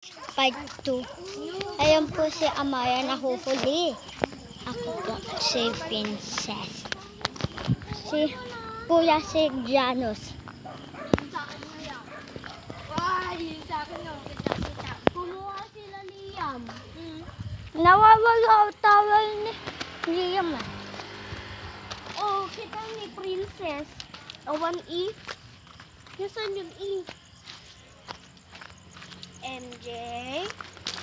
Part 2. Ayun po si Amaya nahuhuli. Ako po si Princess. Si Kuya si Janus. Kumuha sila Liam. Nawawala ang towel ni Liam. Oh, kita ni Princess. Awan E. Nasaan yung E? MJ.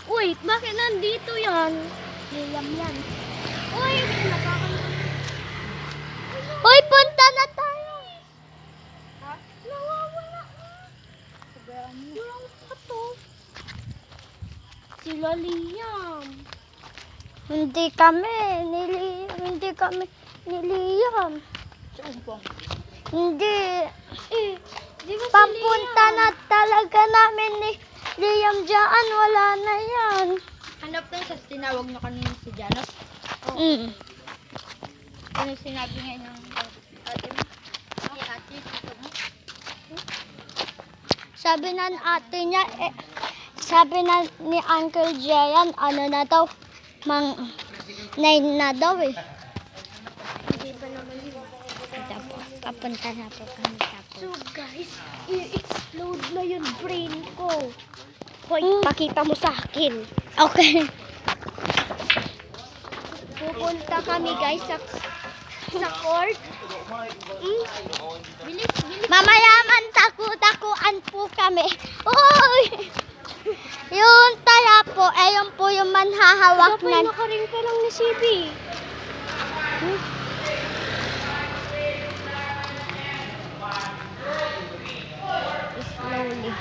Uy, bakit nandito yan? Liam yan. Uy, Hoy, punta na tayo. Ha? Nawawala na. Walang pato. Sila Liam. Hindi kami ni Liam. Hindi. Di ba Pampunta na talaga namin ni Liam dyan. Wala na yan. Hanap tayo sa tinawag na kanina si Janus. Ano sinabi nga ng ate mo? Ay, ate, tito mo? Sabi na ate niya, sabi na ni Uncle Jayan, ano na daw, 9 na daw eh. Hindi pa naman yun. Ito po, papunta na po kami tapos. So guys, i-explode na yung brain ko. Hoy, pakita mo sa akin. Okay. Pupunta kami guys sa court. Bilis, bilis. Mamayaman takuan po kami. Uy! Yung tala po, ayun po yung manhahawak Dapat na. nakaring ka lang ni Sibi. Slowly.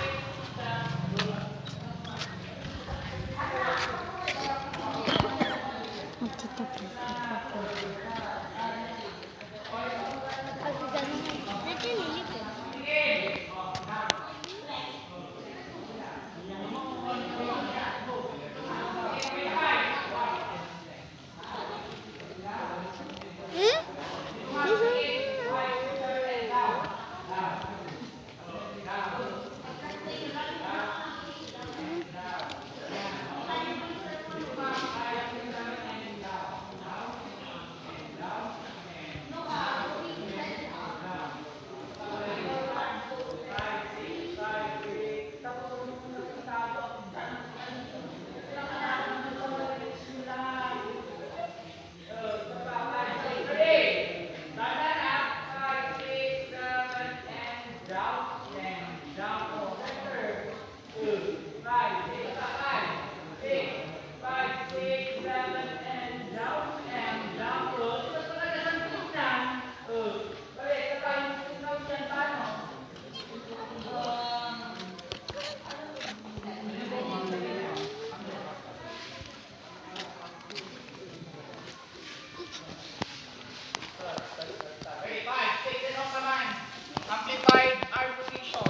Amplified arm position.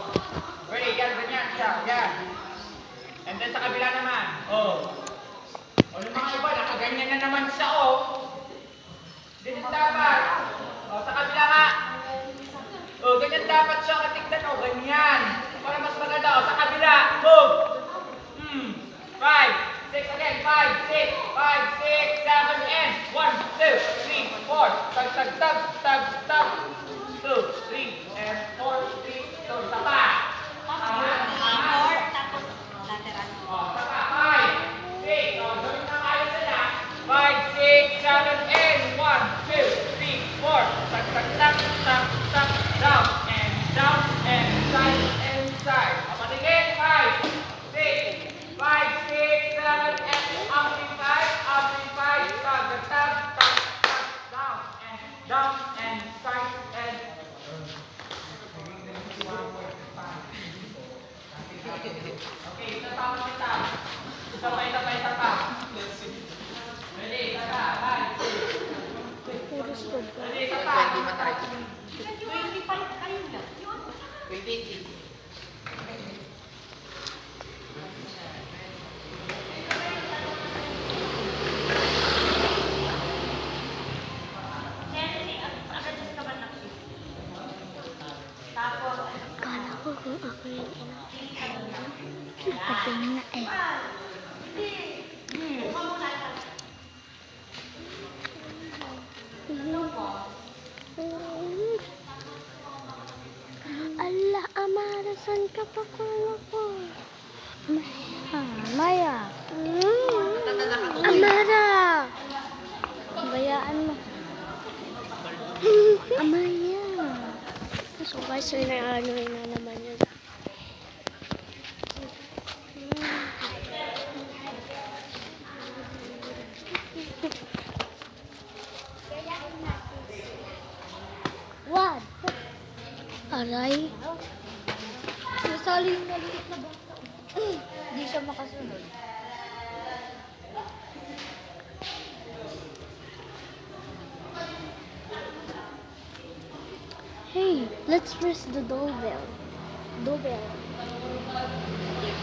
Ready, ganyan siya. Yan. And then sa kabila naman. Oh. O yung mga iba, nakaganyan na naman siya, oh. Ganyan dapat. O, sa kabila nga. O, ganyan dapat siya katignan, oh. Ganyan. Para mas maganda, oh. Sa kabila. Move. 5, 6 again. 5, 6, 5, 6, 7, and 1, 2, 3, 4. Tag, tag, tag, tag, tag. 2, 3, and 4, 3, 2, tapa. Tapos lateral. Oh, tapa. 5, 6, oh, gawin na kayo sila. 5, 6, 7, and 1, 2, 3, 4. Tag, tag, tag, tag, tag, down, and side, and side. O, patigil. 5, 6, 5, 6, 7, and amplified, tag, tag, tag, tag, down, and side, and okay, isa pa mo kita. Isa pa. Ready, tata, bye. Ready, isa pa. 25 kayo na. 26. Kala ko kung ako yung ina. Pati na eh. Ala, Amara, saan ka pa ko? Maya. Amara! Bayaan mo. Amaya. So guys, so na naman yun. What? Aray. Nasali yung maliit na bata. Hindi siya makasunod. Hey, let's press the doorbell. Doorbell.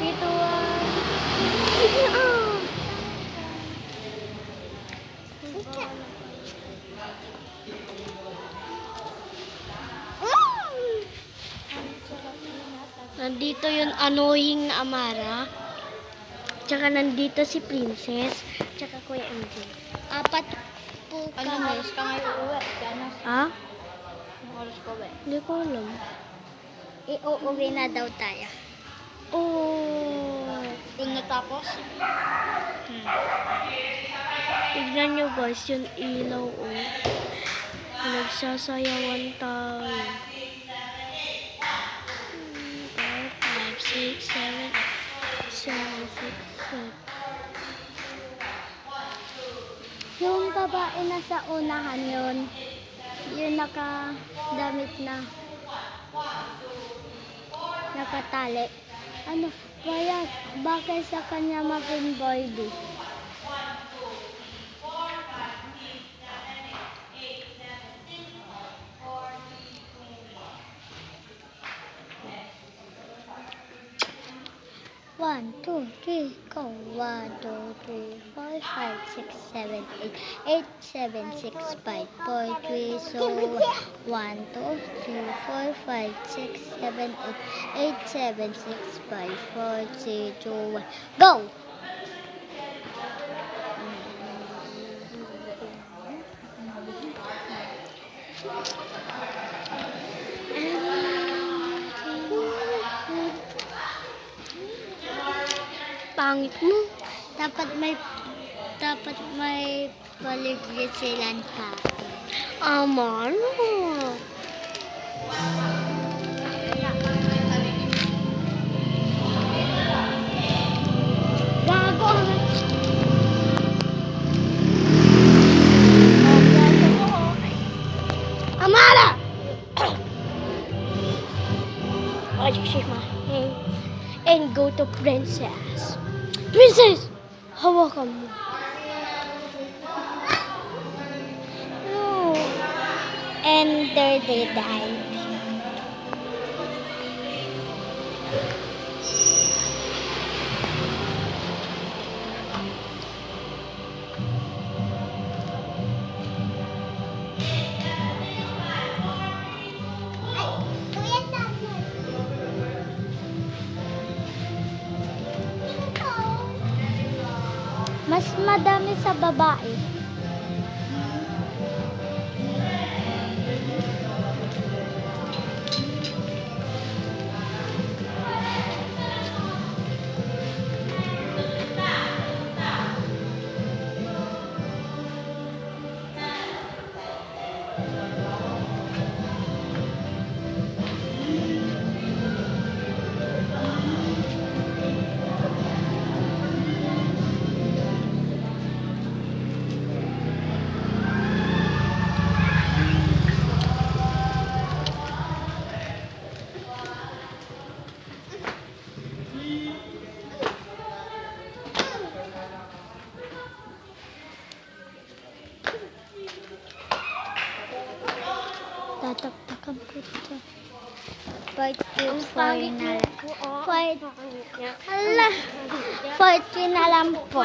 Pito, Sige, ah. Nandito yung annoying na Amara. Tsaka nandito si Princess. Tsaka Kuya MJ. Apat po Ano kami. Ka ngayon uwi. Gano? Ha? Anong oras ko ba? Hindi ko alam. Iuuwi na daw tayo. Oh. Kung natapos? Tignan nyo guys, yung ilaw oh. Nagsasayawan tayo. 5, 6, 7, 7, 6, 7. Yung babae na sa unahan yun, yung nakadamit na nakatali. Ano, kaya bakit sa kanya mag-involve? One, two, three, go. 1, 2, 3, 4, 5, 6, 7, 8, 8, 7, 6, 5, 4, 3, so 1, 2, 3, 4, 5, 6, 7, 8, 8, 7, 6, 5, 4, 3, 2, 1, go! Pangit mo. Dapat may paligid silang kain. Amar. Gago! Amara! I just shake my hand and go to Princess. Princess! Hawakan mo. No. And there they died. Mas madami sa babae. Tataktakan ko ito. Part 2 for na lang. Part, hala, part 3 na lang po.